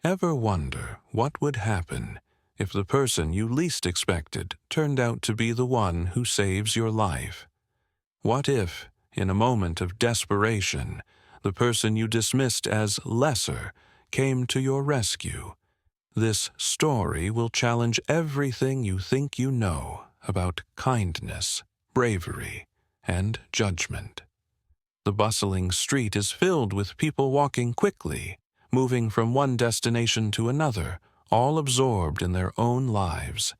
Ever wonder what would happen if the person you least expected turned out to be the one who saves your life? What if, in a moment of desperation, the person you dismissed as lesser came to your rescue? This story will challenge everything you think you know about kindness, bravery, and judgment. The bustling street is filled with people walking quickly, moving from one destination to another, all absorbed in their own lives.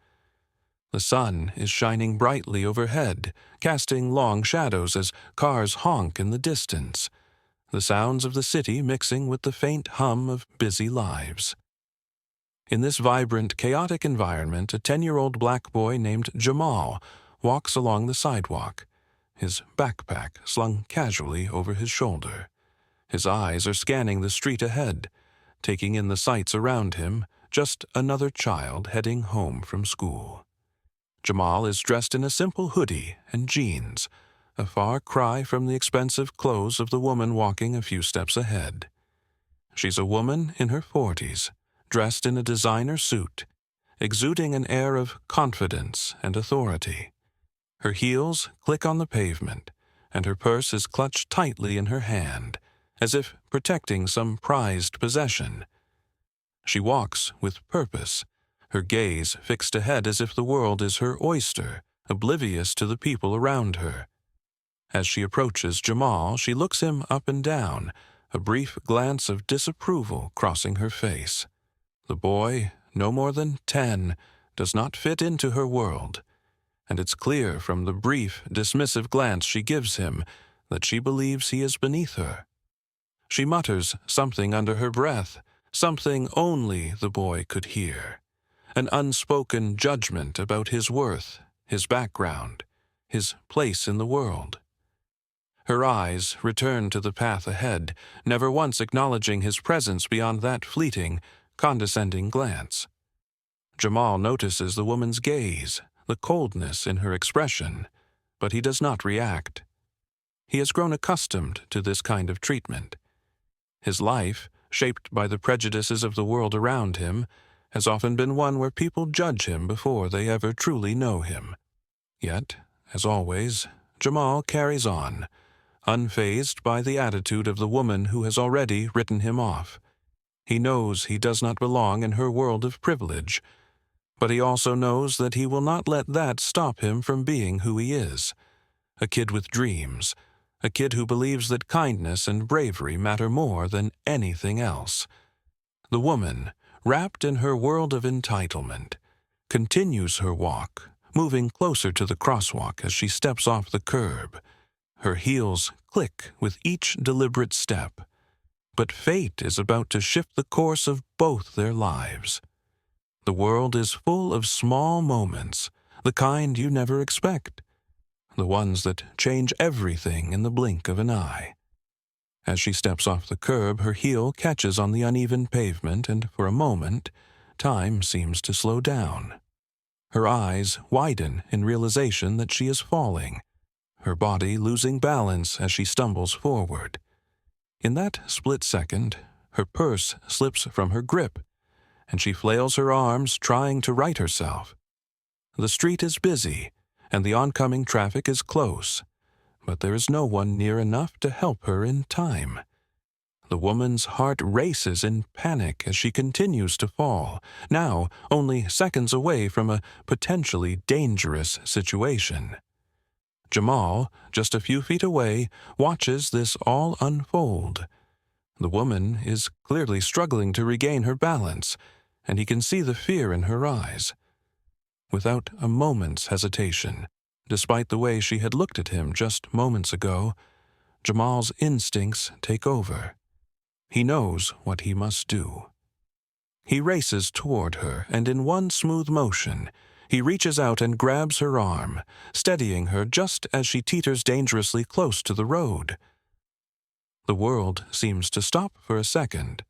The sun is shining brightly overhead, casting long shadows as cars honk in the distance, the sounds of the city mixing with the faint hum of busy lives. In this vibrant, chaotic environment, a 10-year-old black boy named Jamal walks along the sidewalk, his backpack slung casually over his shoulder. His eyes are scanning the street ahead, taking in the sights around him, just another child heading home from school. Jamal is dressed in a simple hoodie and jeans, a far cry from the expensive clothes of the woman walking a few steps ahead. She's a woman in her 40s, dressed in a designer suit, exuding an air of confidence and authority. Her heels click on the pavement, and her purse is clutched tightly in her hand, as if protecting some prized possession. She walks with purpose, her gaze fixed ahead as if the world is her oyster, oblivious to the people around her. As she approaches Jamal, she looks him up and down, a brief glance of disapproval crossing her face. The boy, no more than 10, does not fit into her world, and it's clear from the brief, dismissive glance she gives him that she believes he is beneath her. She mutters something under her breath, something only the boy could hear, an unspoken judgment about his worth, his background, his place in the world. Her eyes return to the path ahead, never once acknowledging his presence beyond that fleeting, condescending glance. Jamal notices the woman's gaze, the coldness in her expression, but he does not react. He has grown accustomed to this kind of treatment. His life, shaped by the prejudices of the world around him, has often been one where people judge him before they ever truly know him. Yet, as always, Jamal carries on, unfazed by the attitude of the woman who has already written him off. He knows he does not belong in her world of privilege, but he also knows that he will not let that stop him from being who he is, a kid with dreams, a kid who believes that kindness and bravery matter more than anything else. The woman, wrapped in her world of entitlement, continues her walk, moving closer to the crosswalk as she steps off the curb. Her heels click with each deliberate step, but fate is about to shift the course of both their lives. The world is full of small moments, the kind you never expect, the ones that change everything in the blink of an eye. As she steps off the curb, her heel catches on the uneven pavement, and for a moment, time seems to slow down. Her eyes widen in realization that she is falling, her body losing balance as she stumbles forward. In that split second, her purse slips from her grip, and she flails her arms trying to right herself. The street is busy, and the oncoming traffic is close, but there is no one near enough to help her in time. The woman's heart races in panic as she continues to fall, now only seconds away from a potentially dangerous situation. Jamal, just a few feet away, watches this all unfold. The woman is clearly struggling to regain her balance, and he can see the fear in her eyes. Without a moment's hesitation, despite the way she had looked at him just moments ago, Jamal's instincts take over. He knows what he must do. He races toward her, and in one smooth motion, he reaches out and grabs her arm, steadying her just as she teeters dangerously close to the road. The world seems to stop for a second,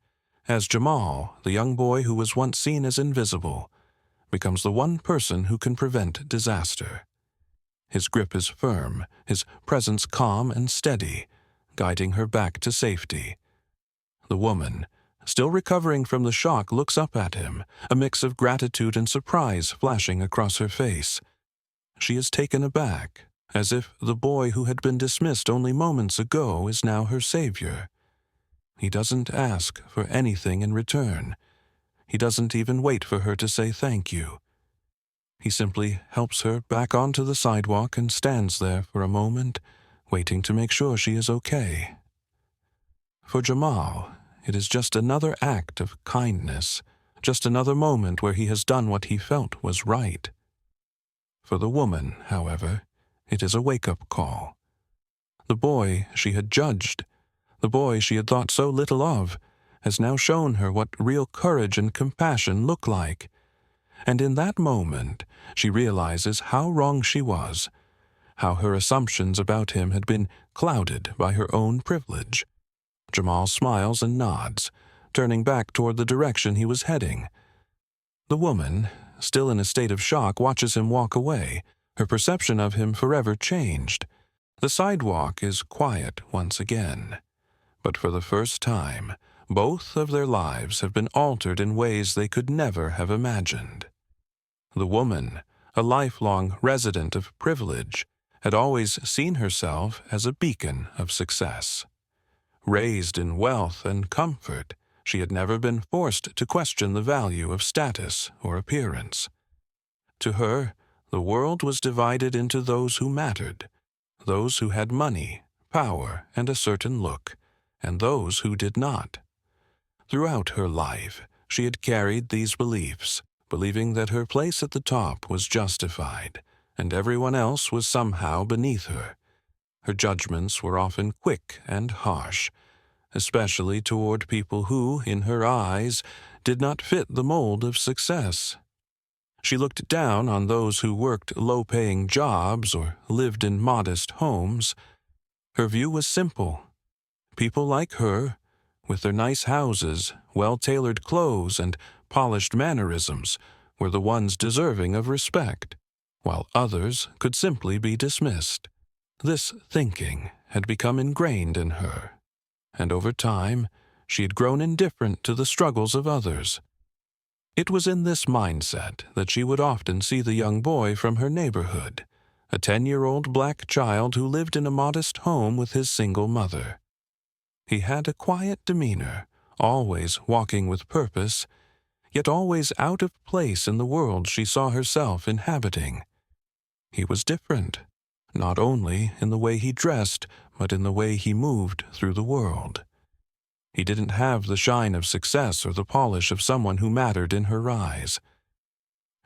as Jamal, the young boy who was once seen as invisible, becomes the one person who can prevent disaster. His grip is firm, his presence calm and steady, guiding her back to safety. The woman, still recovering from the shock, looks up at him, a mix of gratitude and surprise flashing across her face. She is taken aback, as if the boy who had been dismissed only moments ago is now her savior. He doesn't ask for anything in return. He doesn't even wait for her to say thank you. He simply helps her back onto the sidewalk and stands there for a moment, waiting to make sure she is okay. For Jamal, it is just another act of kindness, just another moment where he has done what he felt was right. For the woman, however, it is a wake-up call. The boy she had judged, the boy she had thought so little of, has now shown her what real courage and compassion look like. And in that moment, she realizes how wrong she was, how her assumptions about him had been clouded by her own privilege. Jamal smiles and nods, turning back toward the direction he was heading. The woman, still in a state of shock, watches him walk away, her perception of him forever changed. The sidewalk is quiet once again. But for the first time, both of their lives have been altered in ways they could never have imagined. The woman, a lifelong resident of privilege, had always seen herself as a beacon of success. Raised in wealth and comfort, she had never been forced to question the value of status or appearance. To her, the world was divided into those who mattered, those who had money, power, and a certain look, and those who did not. Throughout her life, she had carried these beliefs, believing that her place at the top was justified, and everyone else was somehow beneath her. Her judgments were often quick and harsh, especially toward people who, in her eyes, did not fit the mold of success. She looked down on those who worked low-paying jobs or lived in modest homes. Her view was simple. People like her, with their nice houses, well-tailored clothes, and polished mannerisms, were the ones deserving of respect, while others could simply be dismissed. This thinking had become ingrained in her, and over time, she had grown indifferent to the struggles of others. It was in this mindset that she would often see the young boy from her neighborhood, a 10-year-old black child who lived in a modest home with his single mother. He had a quiet demeanor, always walking with purpose, yet always out of place in the world she saw herself inhabiting. He was different, not only in the way he dressed, but in the way he moved through the world. He didn't have the shine of success or the polish of someone who mattered in her eyes.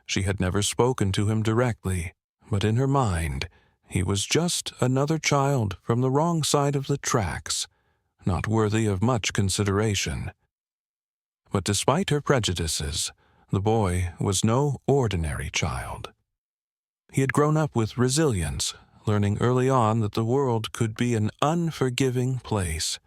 She had never spoken to him directly, but in her mind, he was just another child from the wrong side of the tracks, not worthy of much consideration. But despite her prejudices, the boy was no ordinary child. He had grown up with resilience, learning early on that the world could be an unforgiving place.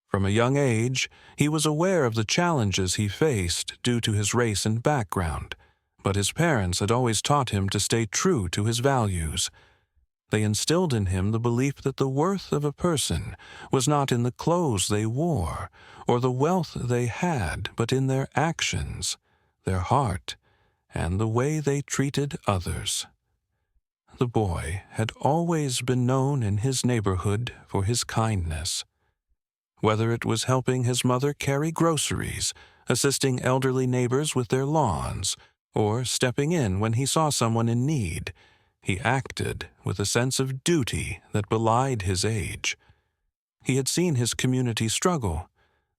From a young age, he was aware of the challenges he faced due to his race and background, but his parents had always taught him to stay true to his values. They instilled in him the belief that the worth of a person was not in the clothes they wore or the wealth they had, but in their actions, their heart, and the way they treated others. The boy had always been known in his neighborhood for his kindness. Whether it was helping his mother carry groceries, assisting elderly neighbors with their lawns, or stepping in when he saw someone in need, he acted with a sense of duty that belied his age. He had seen his community struggle,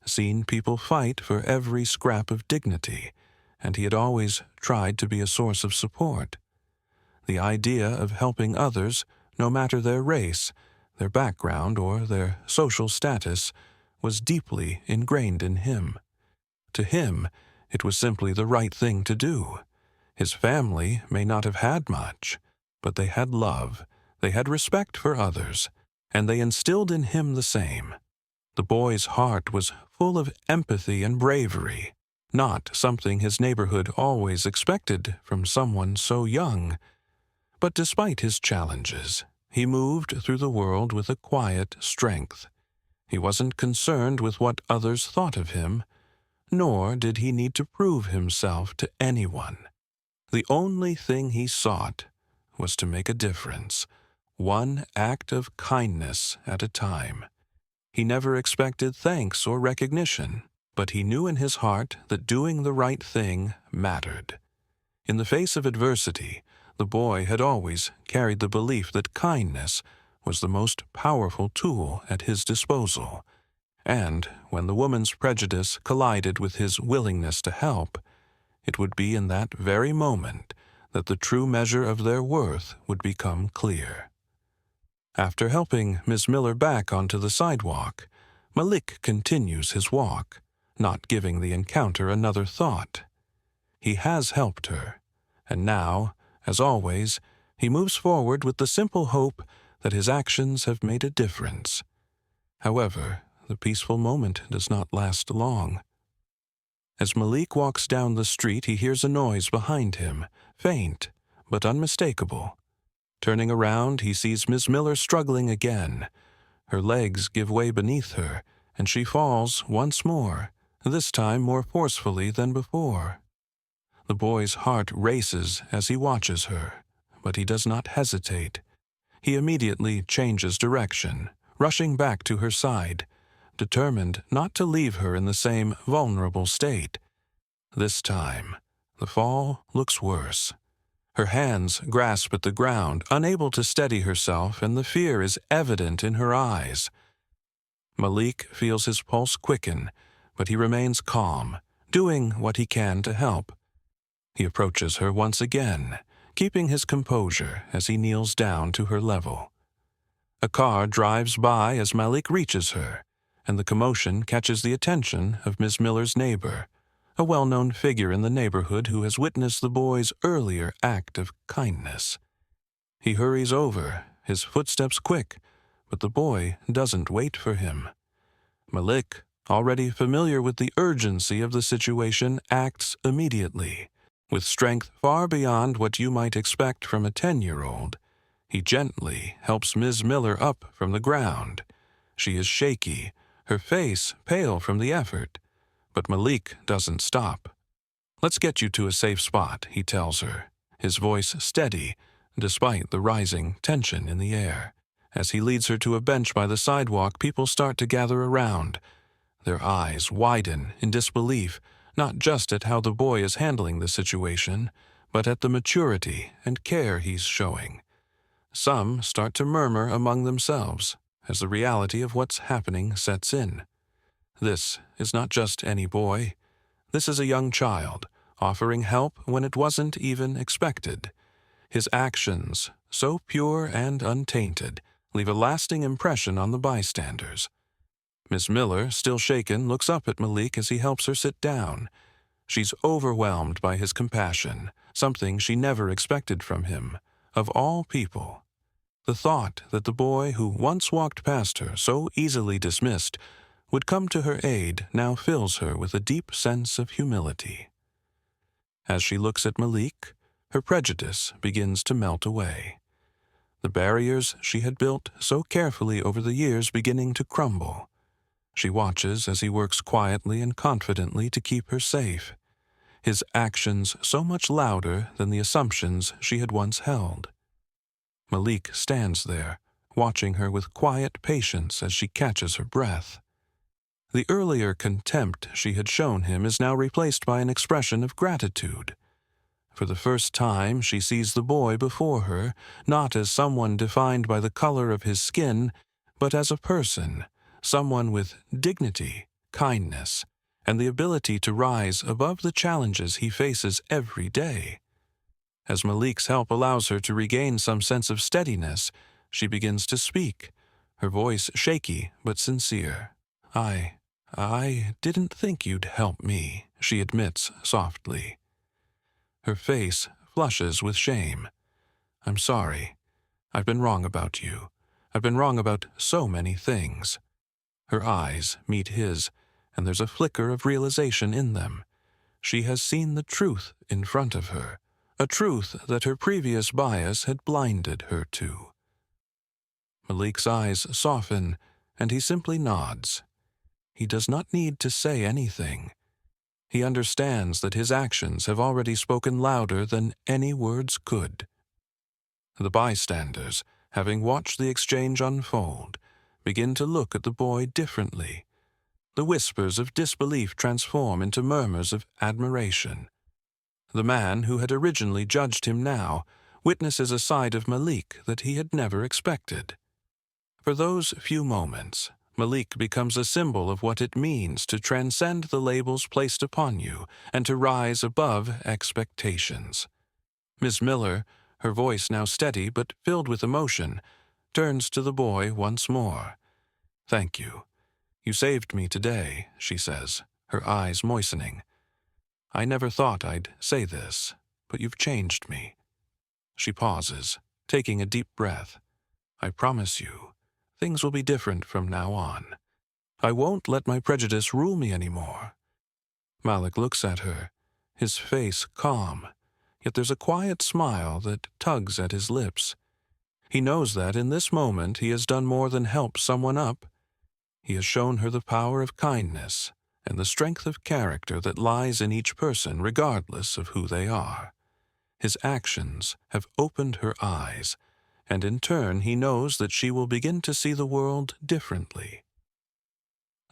seen people fight for every scrap of dignity, and he had always tried to be a source of support. The idea of helping others, no matter their race, their background, or their social status, was deeply ingrained in him. To him, it was simply the right thing to do. His family may not have had much, but they had love, they had respect for others, and they instilled in him the same. The boy's heart was full of empathy and bravery, not something his neighborhood always expected from someone so young. But despite his challenges, he moved through the world with a quiet strength. He wasn't concerned with what others thought of him. nor did he need to prove himself to anyone. The only thing he sought was to make a difference, one act of kindness at a time. He never expected thanks or recognition, but he knew in his heart that doing the right thing mattered. In the face of adversity, the boy had always carried the belief that kindness was the most powerful tool at his disposal, and when the woman's prejudice collided with his willingness to help, it would be in that very moment that the true measure of their worth would become clear. After helping Miss Miller back onto the sidewalk, Malik continues his walk, not giving the encounter another thought. He has helped her, and now, as always, he moves forward with the simple hope that his actions have made a difference. However, the peaceful moment does not last long. As Malik walks down the street, he hears a noise behind him, faint but unmistakable. Turning around, he sees Miss Miller struggling again. Her legs give way beneath her, and she falls once more, this time more forcefully than before. The boy's heart races as he watches her, but he does not hesitate. He immediately changes direction, rushing back to her side, determined not to leave her in the same vulnerable state. This time, the fall looks worse. Her hands grasp at the ground, unable to steady herself, and the fear is evident in her eyes. Malik feels his pulse quicken, but he remains calm, doing what he can to help. He approaches her once again, keeping his composure as he kneels down to her level. A car drives by as Malik reaches her, and the commotion catches the attention of Miss Miller's neighbor, a well-known figure in the neighborhood who has witnessed the boy's earlier act of kindness. He hurries over, his footsteps quick, but the boy doesn't wait for him. Malik, already familiar with the urgency of the situation, acts immediately. With strength far beyond what you might expect from a 10-year-old, he gently helps Miss Miller up from the ground. She is shaky, her face pale from the effort, but Malik doesn't stop. "Let's get you to a safe spot," he tells her, his voice steady despite the rising tension in the air. As he leads her to a bench by the sidewalk, people start to gather around. Their eyes widen in disbelief, not just at how the boy is handling the situation, but at the maturity and care he's showing. Some start to murmur among themselves as the reality of what's happening sets in. This is not just any boy. This is a young child, offering help when it wasn't even expected. His actions, so pure and untainted, leave a lasting impression on the bystanders. Miss Miller, still shaken, looks up at Malik as he helps her sit down. She's overwhelmed by his compassion, something she never expected from him, of all people. The thought that the boy who once walked past her, so easily dismissed, would come to her aid now fills her with a deep sense of humility. As she looks at Malik, her prejudice begins to melt away. The barriers she had built so carefully over the years beginning to crumble. She watches as he works quietly and confidently to keep her safe, his actions so much louder than the assumptions she had once held. Malik stands there, watching her with quiet patience as she catches her breath. The earlier contempt she had shown him is now replaced by an expression of gratitude. For the first time, she sees the boy before her, not as someone defined by the color of his skin, but as a person, someone with dignity, kindness, and the ability to rise above the challenges he faces every day. As Malik's help allows her to regain some sense of steadiness, she begins to speak, her voice shaky but sincere. I didn't think you'd help me," she admits softly. Her face flushes with shame. "I'm sorry. I've been wrong about you. I've been wrong about so many things." Her eyes meet his, and there's a flicker of realization in them. She has seen the truth in front of her, a truth that her previous bias had blinded her to. Malik's eyes soften, and he simply nods. He does not need to say anything. He understands that his actions have already spoken louder than any words could. The bystanders, having watched the exchange unfold, begin to look at the boy differently. The whispers of disbelief transform into murmurs of admiration. The man who had originally judged him now witnesses a side of Malik that he had never expected. For those few moments, Malik becomes a symbol of what it means to transcend the labels placed upon you and to rise above expectations. Miss Miller, her voice now steady but filled with emotion, turns to the boy once more. "Thank you. You saved me today," she says, her eyes moistening. "I never thought I'd say this, but you've changed me." She pauses, taking a deep breath. "I promise you, things will be different from now on. I won't let my prejudice rule me anymore." Malik looks at her, his face calm, yet there's a quiet smile that tugs at his lips. He knows that in this moment he has done more than help someone up. He has shown her the power of kindness and the strength of character that lies in each person regardless of who they are. His actions have opened her eyes, and in turn he knows that she will begin to see the world differently.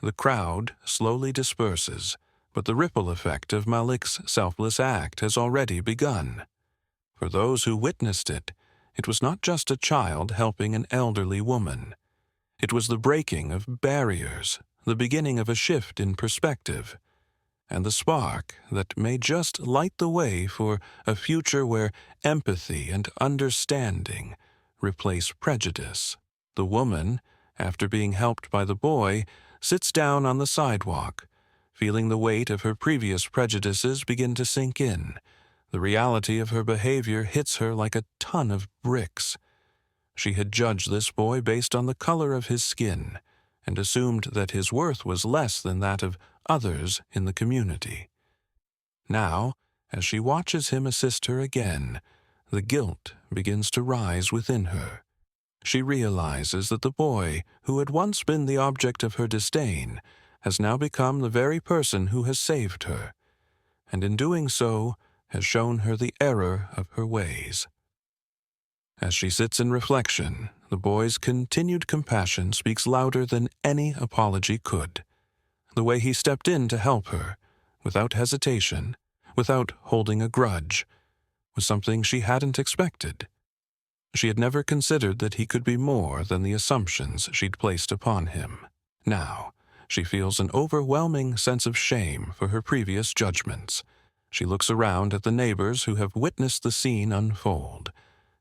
The crowd slowly disperses, but the ripple effect of Malik's selfless act has already begun. For those who witnessed it, it was not just a child helping an elderly woman. It was the breaking of barriers, the beginning of a shift in perspective, and the spark that may just light the way for a future where empathy and understanding replace prejudice. The woman, after being helped by the boy, sits down on the sidewalk, feeling the weight of her previous prejudices begin to sink in. The reality of her behavior hits her like a ton of bricks. She had judged this boy based on the color of his skin and assumed that his worth was less than that of others in the community. Now, as she watches him assist her again, the guilt begins to rise within her. She realizes that the boy, who had once been the object of her disdain, has now become the very person who has saved her, and in doing so has shown her the error of her ways. As she sits in reflection, the boy's continued compassion speaks louder than any apology could. The way he stepped in to help her, without hesitation, without holding a grudge, was something she hadn't expected. She had never considered that he could be more than the assumptions she'd placed upon him. Now, she feels an overwhelming sense of shame for her previous judgments. She looks around at the neighbors who have witnessed the scene unfold,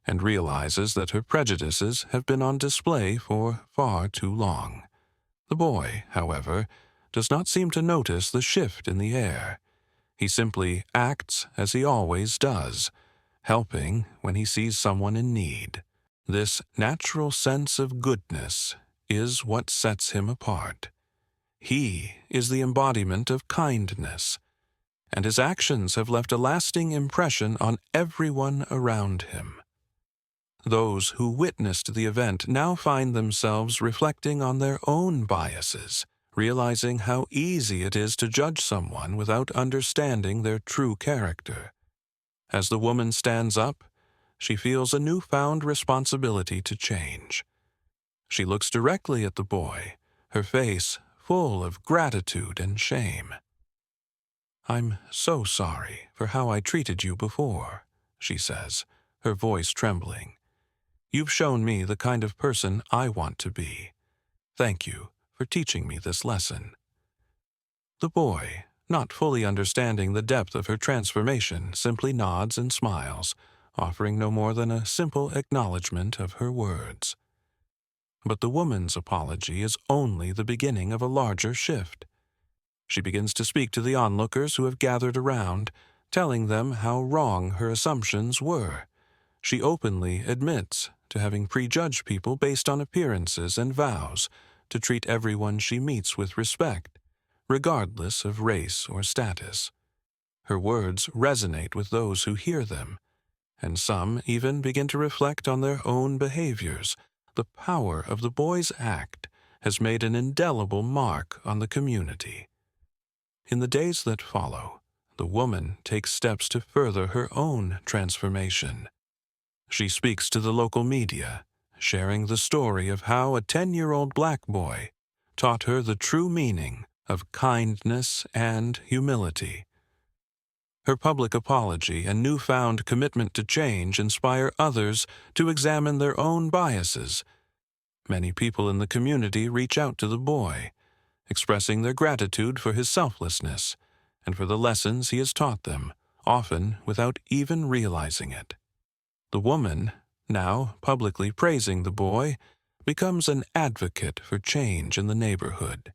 and realizes that her prejudices have been on display for far too long. The boy, however, does not seem to notice the shift in the air. He simply acts as he always does, helping when he sees someone in need. This natural sense of goodness is what sets him apart. He is the embodiment of kindness, and his actions have left a lasting impression on everyone around him. Those who witnessed the event now find themselves reflecting on their own biases, realizing how easy it is to judge someone without understanding their true character. As the woman stands up, she feels a newfound responsibility to change. She looks directly at the boy, her face full of gratitude and shame. "I'm so sorry for how I treated you before," she says, her voice trembling. "You've shown me the kind of person I want to be. Thank you for teaching me this lesson." The boy, not fully understanding the depth of her transformation, simply nods and smiles, offering no more than a simple acknowledgement of her words. But the woman's apology is only the beginning of a larger shift. She begins to speak to the onlookers who have gathered around, telling them how wrong her assumptions were. She openly admits to having prejudged people based on appearances and vows to treat everyone she meets with respect, regardless of race or status. Her words resonate with those who hear them, and some even begin to reflect on their own behaviors. The power of the boy's act has made an indelible mark on the community. In the days that follow, the woman takes steps to further her own transformation. She speaks to the local media, sharing the story of how a 10-year-old black boy taught her the true meaning of kindness and humility. Her public apology and newfound commitment to change inspire others to examine their own biases. Many people in the community reach out to the boy, expressing their gratitude for his selflessness and for the lessons he has taught them, often without even realizing it. The woman, now publicly praising the boy, becomes an advocate for change in the neighborhood.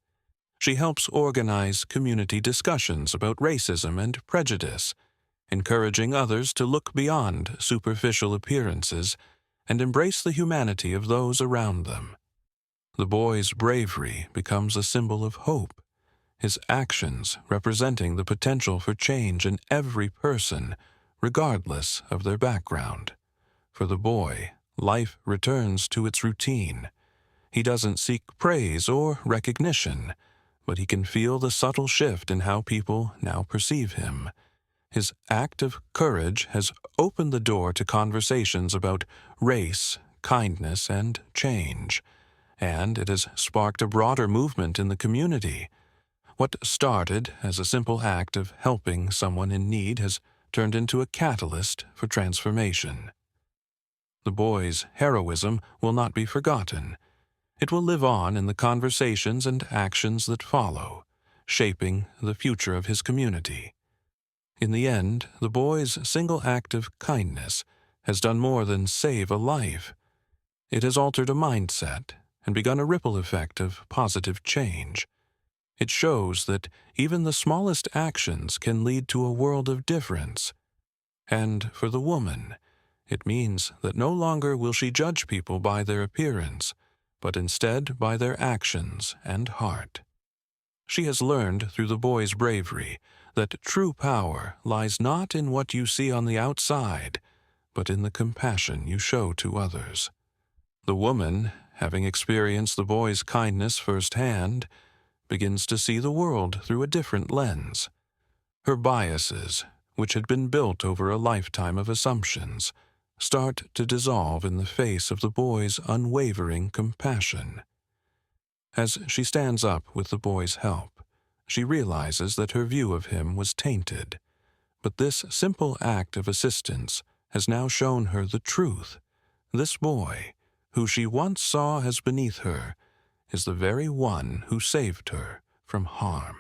She helps organize community discussions about racism and prejudice, encouraging others to look beyond superficial appearances and embrace the humanity of those around them. The boy's bravery becomes a symbol of hope, his actions representing the potential for change in every person, regardless of their background. For the boy, life returns to its routine. He doesn't seek praise or recognition, but he can feel the subtle shift in how people now perceive him. His act of courage has opened the door to conversations about race, kindness, and change, and it has sparked a broader movement in the community. What started as a simple act of helping someone in need has turned into a catalyst for transformation. The boy's heroism will not be forgotten. It will live on in the conversations and actions that follow, shaping the future of his community. In the end, the boy's single act of kindness has done more than save a life. It has altered a mindset and begun a ripple effect of positive change. It shows that even the smallest actions can lead to a world of difference. And for the woman, it means that no longer will she judge people by their appearance, but instead by their actions and heart. She has learned through the boy's bravery that true power lies not in what you see on the outside, but in the compassion you show to others. The woman, having experienced the boy's kindness firsthand, begins to see the world through a different lens. Her biases, which had been built over a lifetime of assumptions, start to dissolve in the face of the boy's unwavering compassion. As she stands up with the boy's help, she realizes that her view of him was tainted. But this simple act of assistance has now shown her the truth. This boy, who she once saw as beneath her, is the very one who saved her from harm.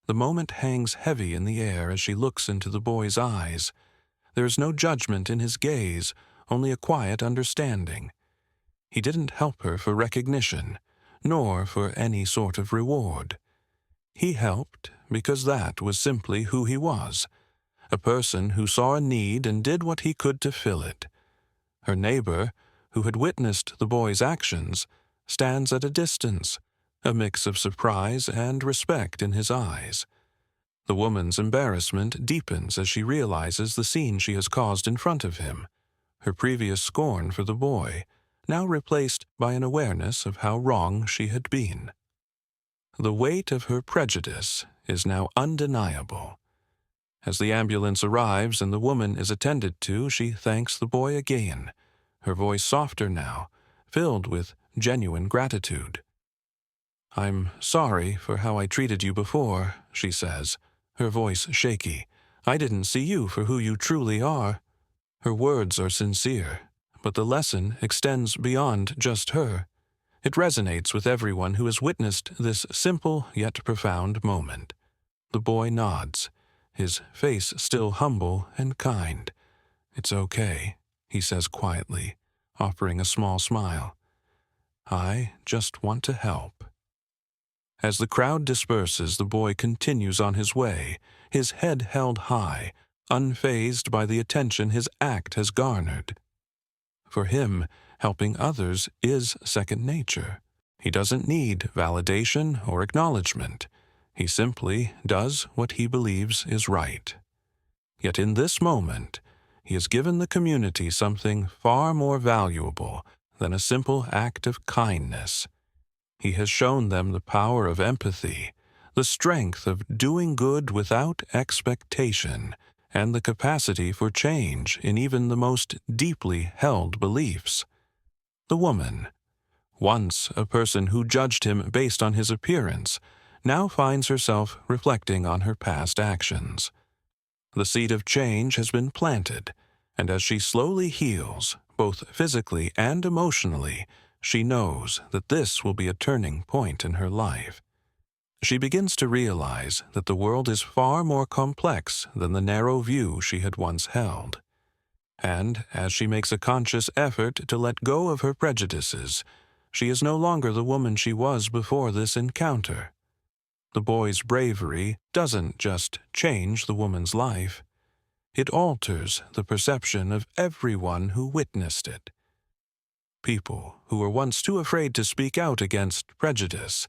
The moment hangs heavy in the air as she looks into the boy's eyes. There is no judgment in his gaze, only a quiet understanding. He didn't help her for recognition, nor for any sort of reward. He helped because that was simply who he was, a person who saw a need and did what he could to fill it. Her neighbor, who had witnessed the boy's actions, stands at a distance, a mix of surprise and respect in his eyes. The woman's embarrassment deepens as she realizes the scene she has caused in front of him, her previous scorn for the boy, now replaced by an awareness of how wrong she had been. The weight of her prejudice is now undeniable. As the ambulance arrives and the woman is attended to, she thanks the boy again, her voice softer now, filled with genuine gratitude. "I'm sorry for how I treated you before," she says, her voice shaky. "I didn't see you for who you truly are." Her words are sincere, but the lesson extends beyond just her. It resonates with everyone who has witnessed this simple yet profound moment. The boy nods, his face still humble and kind. "It's okay," he says quietly, offering a small smile. "I just want to help." As the crowd disperses, the boy continues on his way, his head held high, unfazed by the attention his act has garnered. For him, helping others is second nature. He doesn't need validation or acknowledgement. He simply does what he believes is right. Yet in this moment, he has given the community something far more valuable than a simple act of kindness. He has shown them the power of empathy, the strength of doing good without expectation, and the capacity for change in even the most deeply held beliefs. The woman, once a person who judged him based on his appearance, now finds herself reflecting on her past actions. The seed of change has been planted, and as she slowly heals, both physically and emotionally, she knows that this will be a turning point in her life. She begins to realize that the world is far more complex than the narrow view she had once held. And as she makes a conscious effort to let go of her prejudices, she is no longer the woman she was before this encounter. The boy's bravery doesn't just change the woman's life. It alters the perception of everyone who witnessed it. People who were once too afraid to speak out against prejudice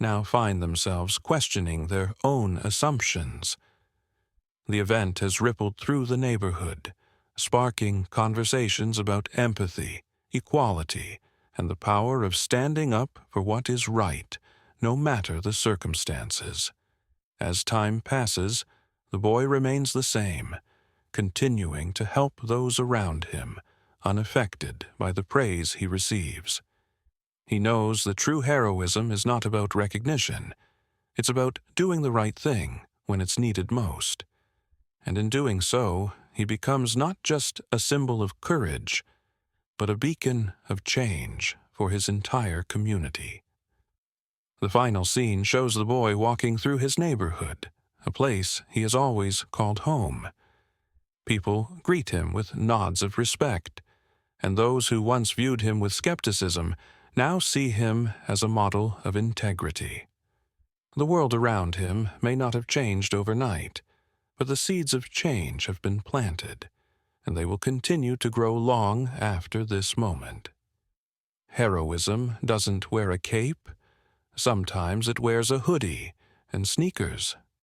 now find themselves questioning their own assumptions. The event has rippled through the neighborhood, sparking conversations about empathy, equality, and the power of standing up for what is right, no matter the circumstances. As time passes, the boy remains the same, continuing to help those around him, unaffected by the praise he receives. He knows that true heroism is not about recognition. It's about doing the right thing when it's needed most. And in doing so, he becomes not just a symbol of courage, but a beacon of change for his entire community. The final scene shows the boy walking through his neighborhood, a place he has always called home. People greet him with nods of respect, and those who once viewed him with skepticism now see him as a model of integrity. The world around him may not have changed overnight, but the seeds of change have been planted, and they will continue to grow long after this moment. Heroism doesn't wear a cape. Sometimes it wears a hoodie and sneakers